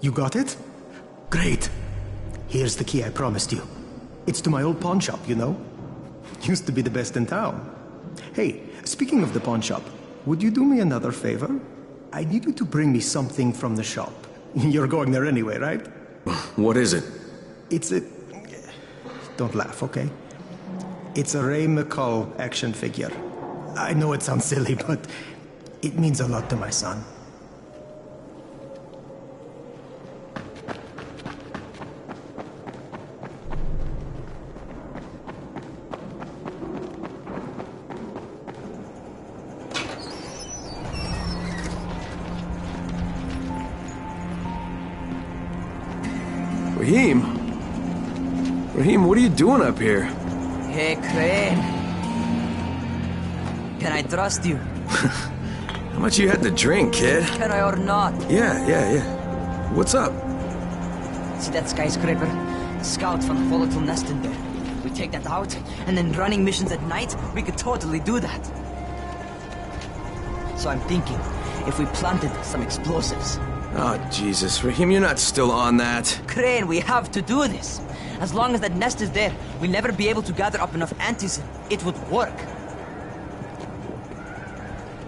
You got it? Great. Here's the key I promised you. It's to my old pawn shop, you know? Used to be the best in town. Hey, speaking of the pawn shop, would you do me another favor? I need you to bring me something from the shop. You're going there anyway, right? What is it? It's a... Don't laugh, okay? It's a Ray McCall action figure. I know it sounds silly, but it means a lot to my son. Raheem? Raheem, what are you doing up here? Hey, Crane. Can I trust you? How much you had to drink, kid? Can I or not? Yeah. What's up? See that skyscraper? The scouts found a volatile nest in there. We take that out, and then running missions at night, we could totally do that. So I'm thinking, if we planted some explosives. Oh, Jesus. Raheem, you're not still on that. Crane, we have to do this. As long as that nest is there, we'll never be able to gather up enough antisyn. It would work.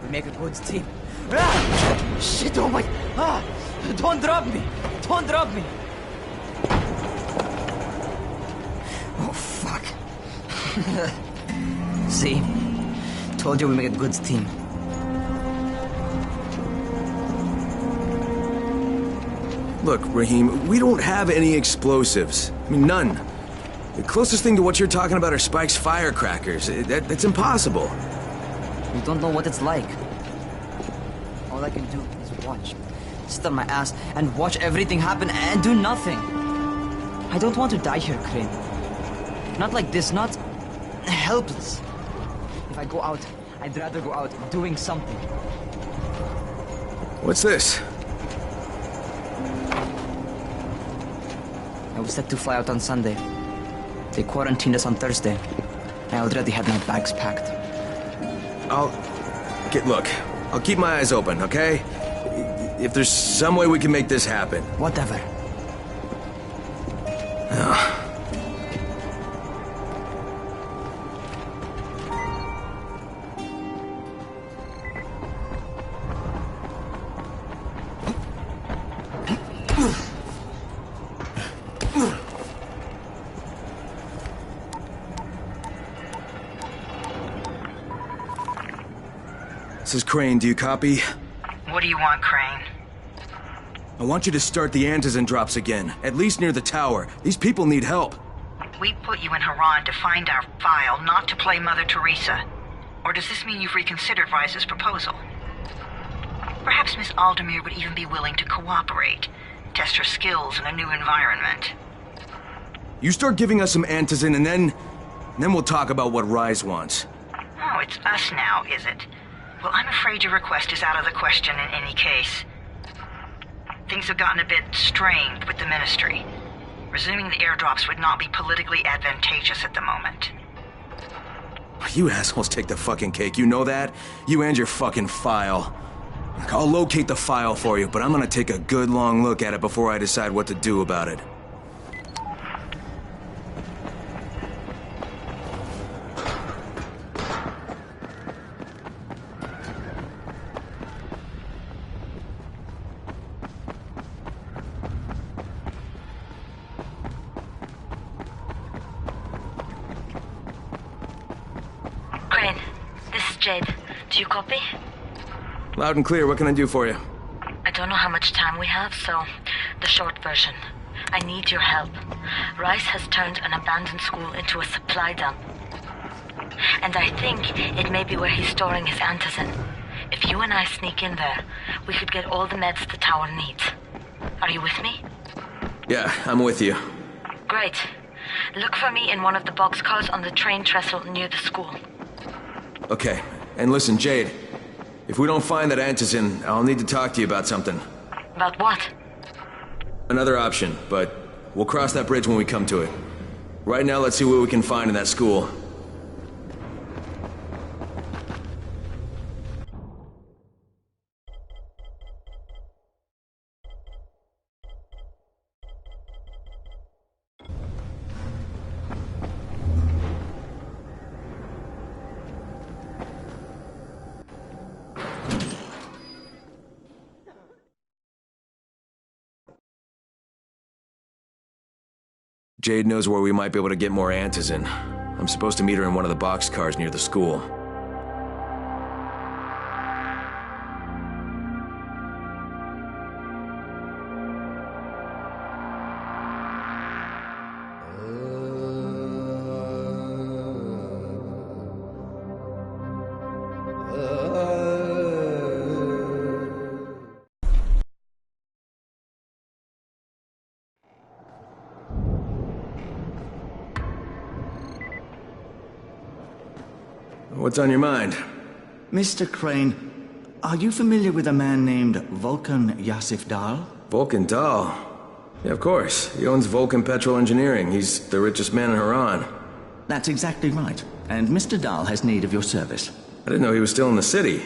We make a good team. Ah! Shit, oh my... Ah! Don't drop me! Don't drop me! Oh, fuck. See? Told you we make a good team. Look, Raheem, we don't have any explosives. I mean, none. The closest thing to what you're talking about are Spike's firecrackers. That's impossible. We don't know what it's like. All I can do is watch. Sit on my ass and watch everything happen and do nothing. I don't want to die here, Crane. Not like this, not helpless. If I go out, I'd rather go out doing something. What's this? I was set to fly out on Sunday. They quarantined us on Thursday. I already had my bags packed. Look, I'll keep my eyes open, okay? If there's some way we can make this happen. Whatever. This is Crane, do you copy? What do you want, Crane? I want you to start the antizen drops again, at least near the tower. These people need help. We put you in Haran to find our file, not to play Mother Teresa. Or does this mean you've reconsidered Rice's proposal? Perhaps Miss Aldemir would even be willing to cooperate, test her skills in a new environment. You start giving us some antizen and then we'll talk about what Rise wants. Oh, it's us now, is it? Well, I'm afraid your request is out of the question in any case. Things have gotten a bit strained with the Ministry. Resuming the airdrops would not be politically advantageous at the moment. You assholes take the fucking cake, you know that? You and your fucking file. I'll locate the file for you, but I'm gonna take a good long look at it before I decide what to do about it. Crane, this is Jade. Do you copy? Loud and clear, what can I do for you? I don't know how much time we have, so the short version. I need your help. Rice has turned an abandoned school into a supply dump. And I think it may be where he's storing his antizen. If you and I sneak in there, we could get all the meds the tower needs. Are you with me? Yeah, I'm with you. Great. Look for me in one of the boxcars on the train trestle near the school. Okay, and listen, Jade. If we don't find that antizen, I'll need to talk to you about something. About what? Another option, but we'll cross that bridge when we come to it. Right now, let's see what we can find in that school. Jade knows where we might be able to get more Antizin. I'm supposed to meet her in one of the boxcars near the school. What's on your mind? Mr. Crane, are you familiar with a man named Vulcan Yasif Dahl? Vulcan Dahl? Yeah, of course. He owns Vulcan Petrol Engineering. He's the richest man in Haran. That's exactly right. And Mr. Dahl has need of your service. I didn't know he was still in the city.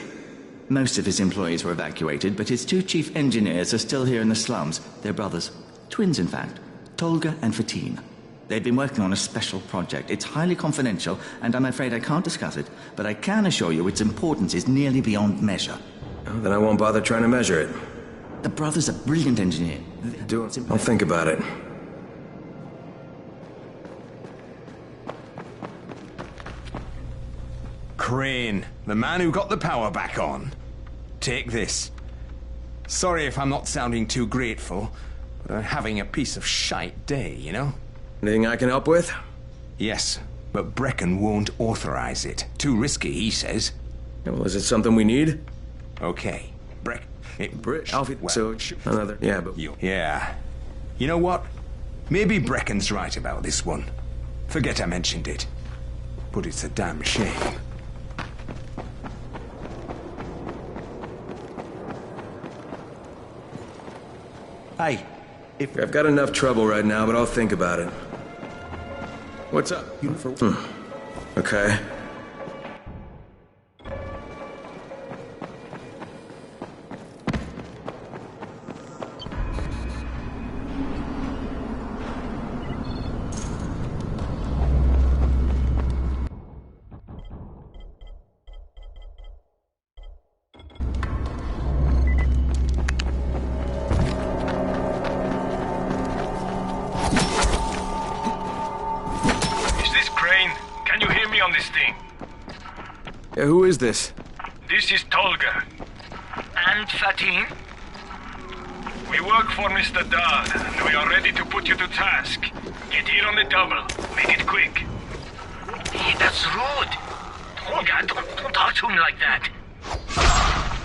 Most of his employees were evacuated, but his two chief engineers are still here in the slums. They're brothers. Twins, in fact. Tolga and Fatine. They've been working on a special project. It's highly confidential, and I'm afraid I can't discuss it, but I can assure you its importance is nearly beyond measure. Oh, then I won't bother trying to measure it. The brothers are brilliant engineers. I'll think about it. Crane, the man who got the power back on. Take this. Sorry if I'm not sounding too grateful, but I'm having a piece of shite day, you know? Anything I can help with? Yes, but Brecken won't authorize it. Too risky, he says. Yeah, well, is it something we need? Okay, Alfie, well, so, another, yeah, but... Yeah. You know what? Maybe Brecken's right about this one. Forget I mentioned it. But it's a damn shame. Hey, I've got enough trouble right now, but I'll think about it. What's up? Okay. Yeah, who is this? This is Tolga. And Fatine? We work for Mr. Dahl, and we are ready to put you to task. Get here on the double. Make it quick. Hey, that's rude. Tolga, don't talk to me like that.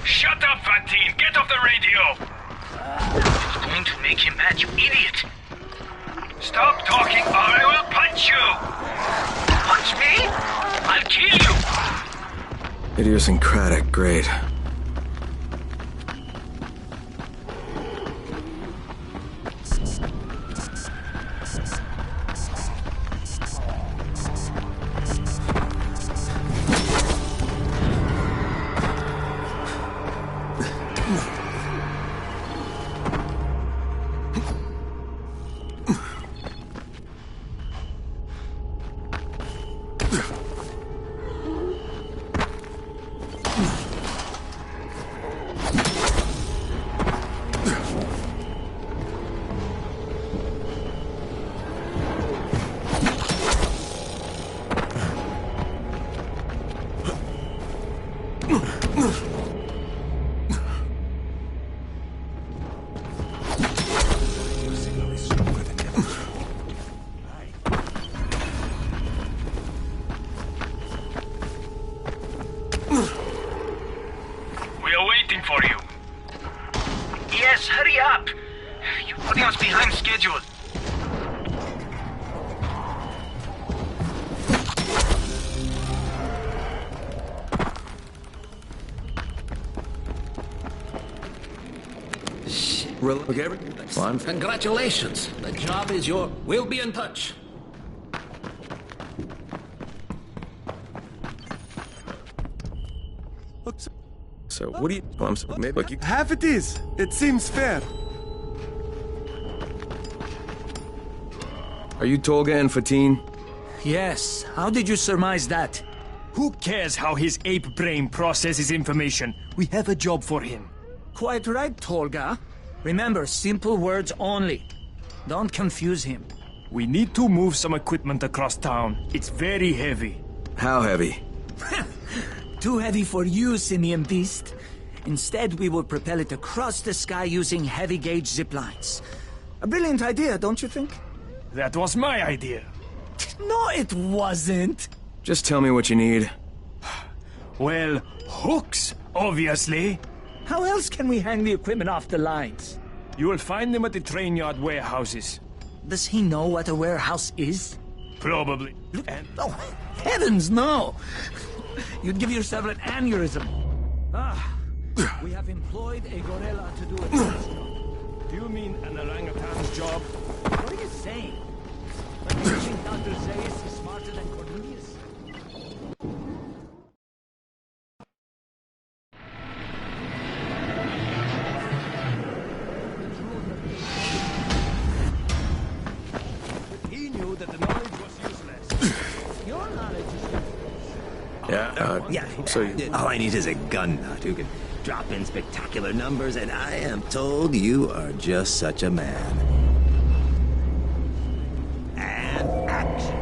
Shut up, Fatine! Get off the radio! It's going to make him mad, you idiot. Stop talking or I will punch you! Punch me? I'll kill you! Idiosyncratic, great. Hurry up! You're putting us behind schedule. Okay, fine. Congratulations. The job is yours. We'll be in touch. So, what do you... Well, I'm sorry, maybe, like you... Half it is. It seems fair. Are you Tolga and Fatine? Yes. How did you surmise that? Who cares how his ape brain processes information? We have a job for him. Quite right, Tolga. Remember, simple words only. Don't confuse him. We need to move some equipment across town. It's very heavy. How heavy? Too heavy for you, Simian Beast. Instead, we will propel it across the sky using heavy-gauge zip lines. A brilliant idea, don't you think? That was my idea. No, it wasn't. Just tell me what you need. Well, hooks, obviously. How else can we hang the equipment off the lines? You will find them at the train yard warehouses. Does he know what a warehouse is? Probably. And Oh, heavens, no! You'd give yourself an aneurysm. We have employed a gorilla to do it. do you mean an orangutan's job? What are you saying? But you think Dr. Zaius is smarter than Cornelius? He knew that the knowledge was useless. Your knowledge is useless. All I need is a gun nut who can drop in spectacular numbers, and I am told you are just such a man. And action.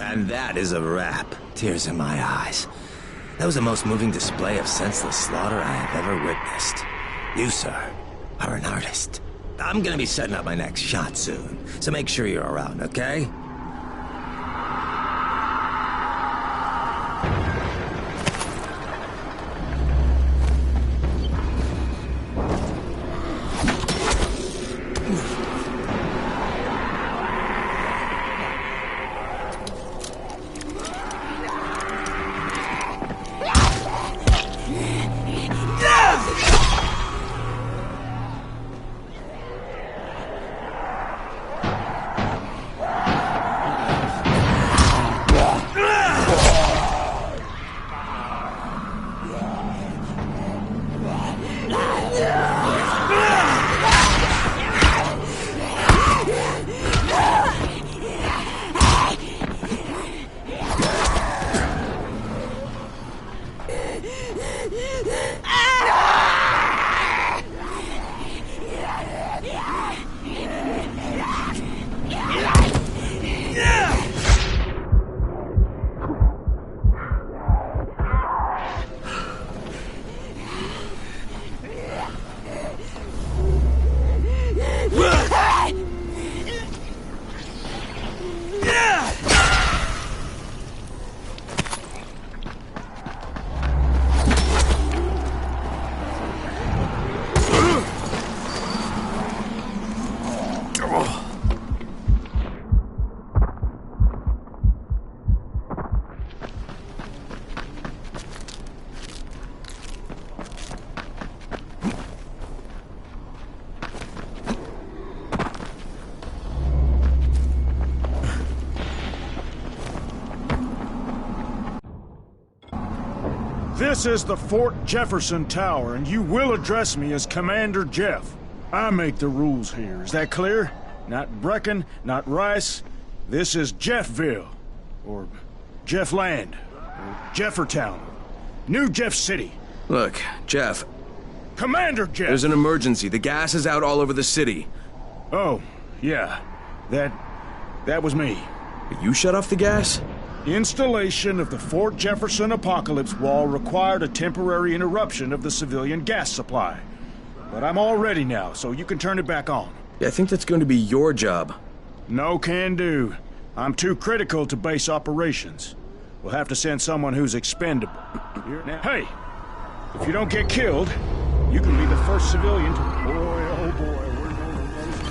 And that is a wrap. Tears in my eyes. That was the most moving display of senseless slaughter I have ever witnessed. You, sir, are an artist. I'm gonna be setting up my next shot soon, so make sure you're around, okay? This is the Fort Jefferson Tower, and you will address me as Commander Jeff. I make the rules here. Is that clear? Not Brecken, not Rice. This is Jeffville, or Jeffland, or Jeffertown, New Jeff City. Look, Jeff. Commander Jeff! There's an emergency. The gas is out all over the city. Oh, yeah. That was me. You shut off the gas? Installation of the Fort Jefferson Apocalypse Wall required a temporary interruption of the civilian gas supply. But I'm all ready now, so you can turn it back on. Yeah, I think that's going to be your job. No can do. I'm too critical to base operations. We'll have to send someone who's expendable. Hey, if you don't get killed, you can be the first civilian to... Boy, oh boy, we're going to...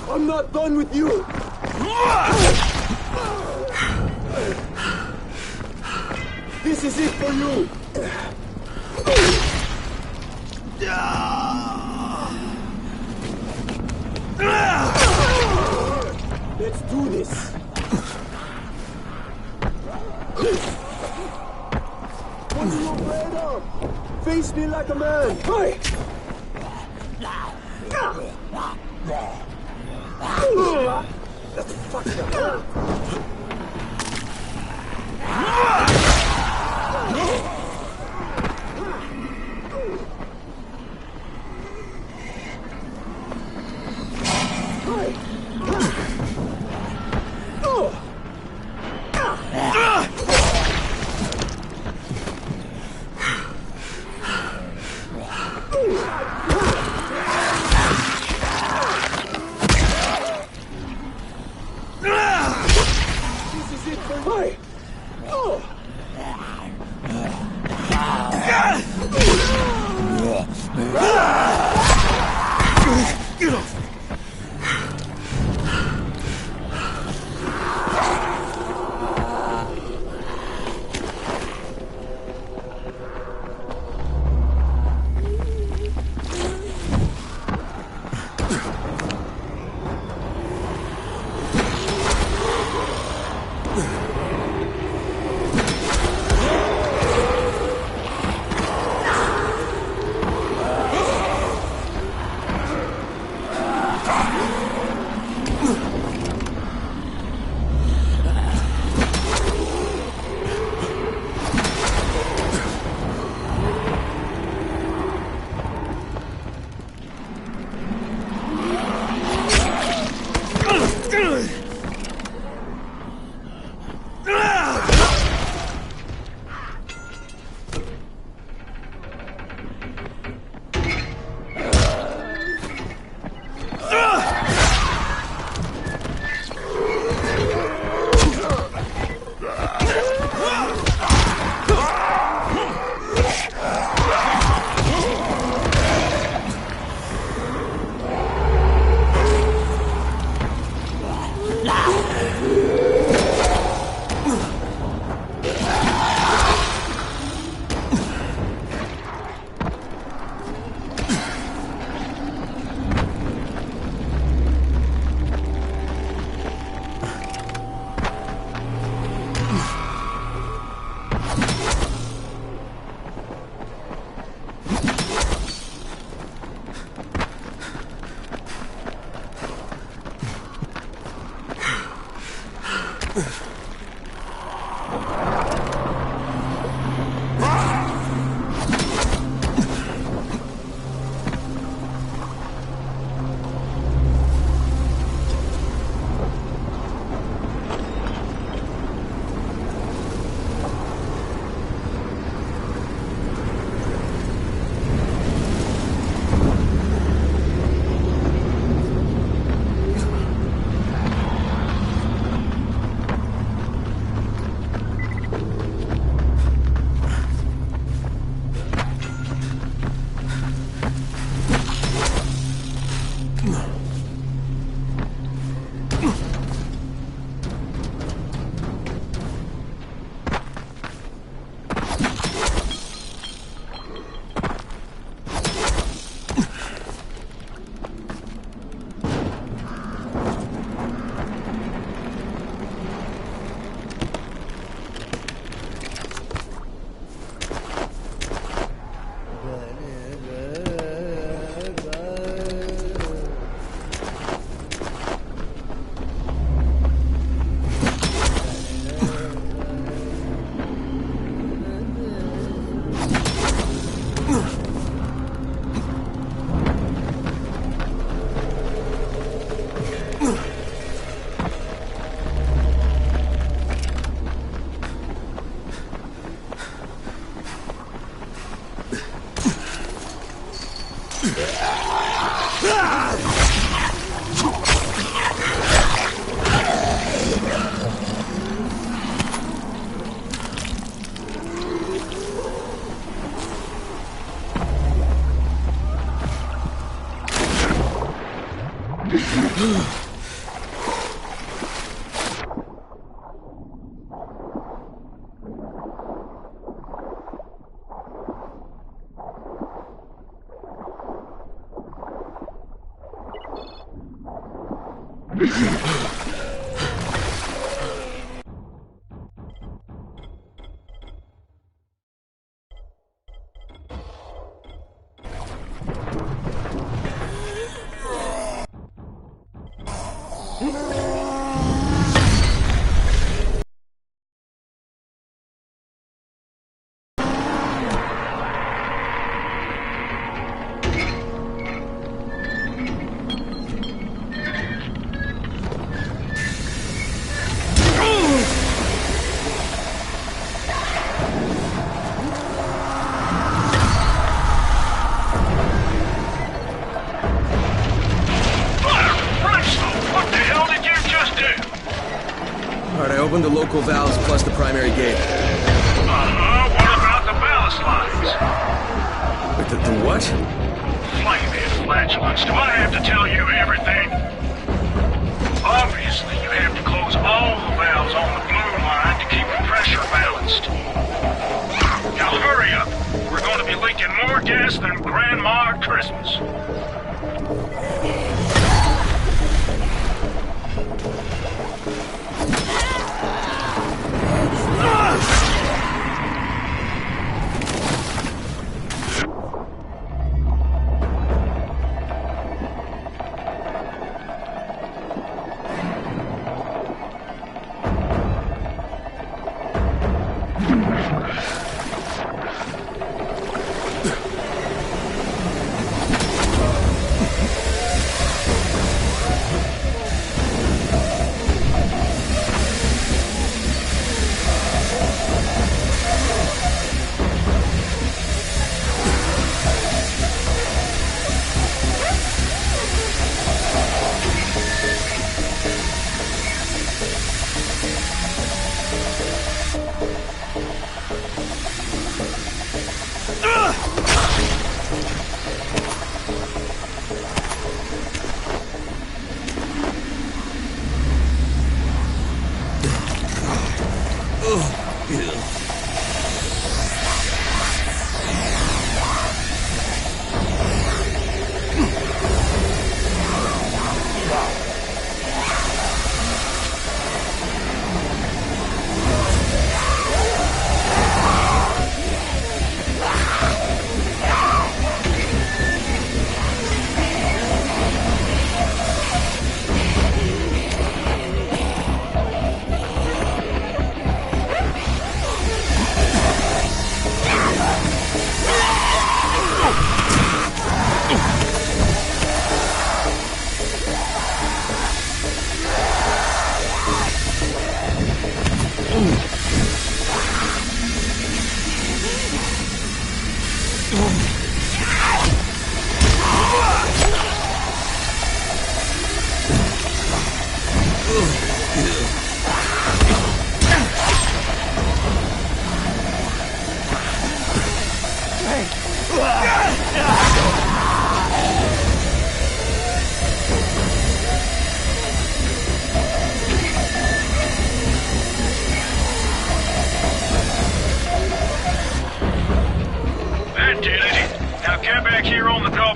I'm not done with you! This is it for you! Let's do this! What are you afraid of? Face me like a man! Hey! What the fuck is that? Open the local valves plus the primary gate. What about the ballast lines? The what? Flamehead flatulence. Do I have to tell you everything? Obviously, you have to close all the valves on the blue line to keep the pressure balanced. Now hurry up. We're going to be leaking more gas than Grandma at Christmas.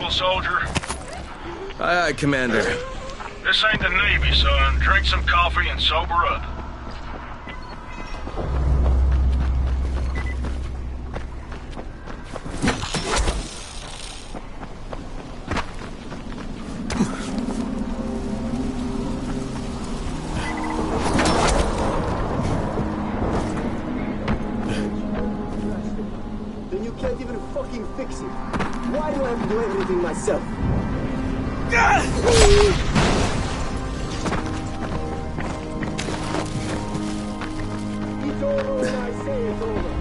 Soldier. Aye, aye, Commander. This ain't the Navy, son. Drink some coffee and sober up. Then you can't even fucking fix it. Why do I have to do everything myself? It's over when I say it's over.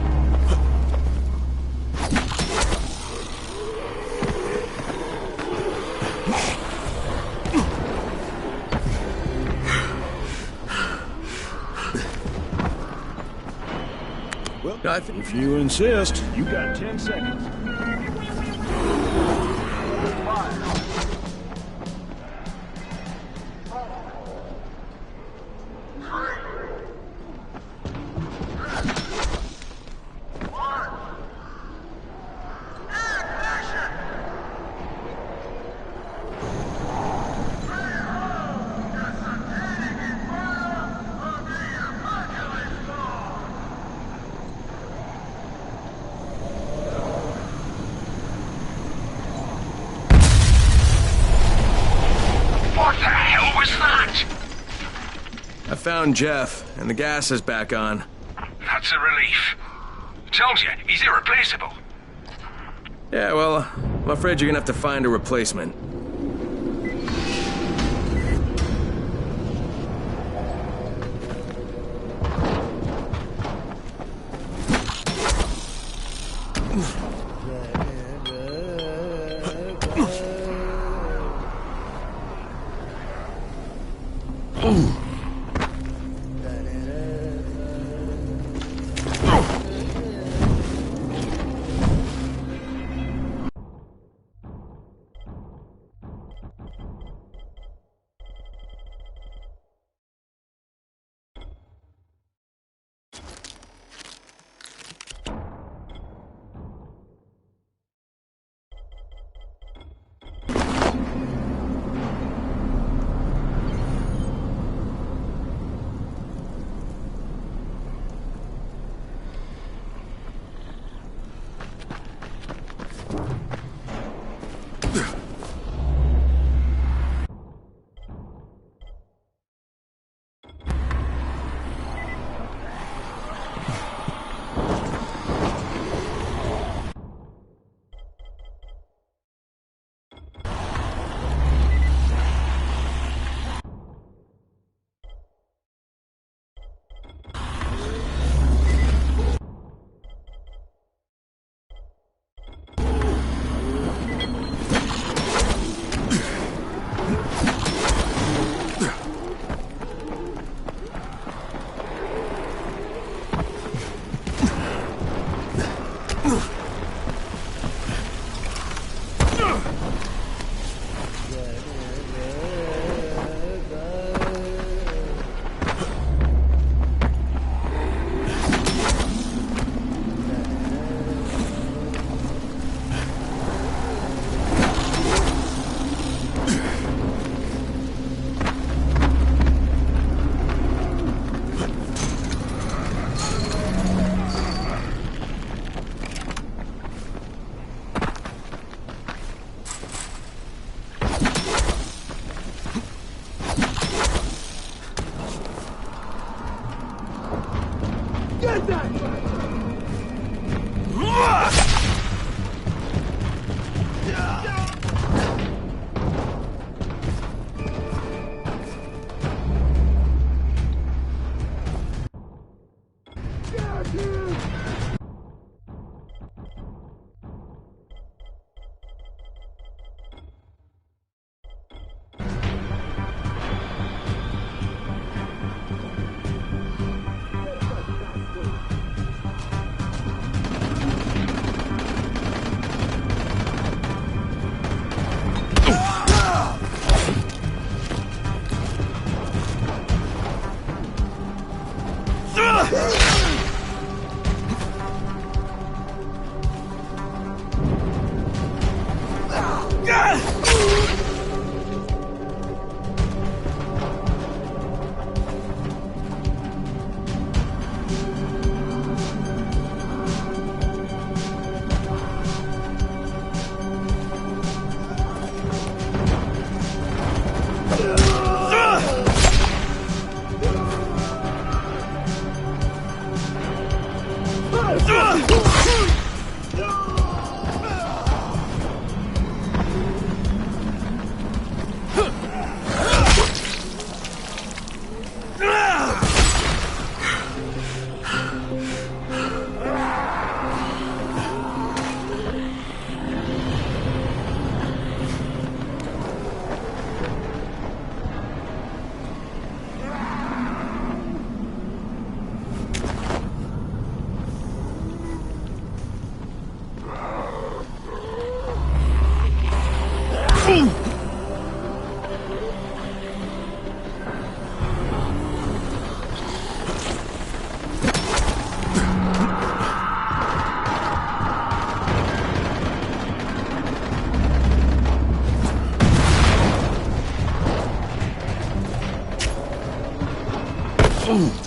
Well, if you insist, you got 10 seconds. found Jeff, and the gas is back on. That's a relief. Told you, he's irreplaceable. Yeah, well, I'm afraid you're gonna have to find a replacement. Ooh.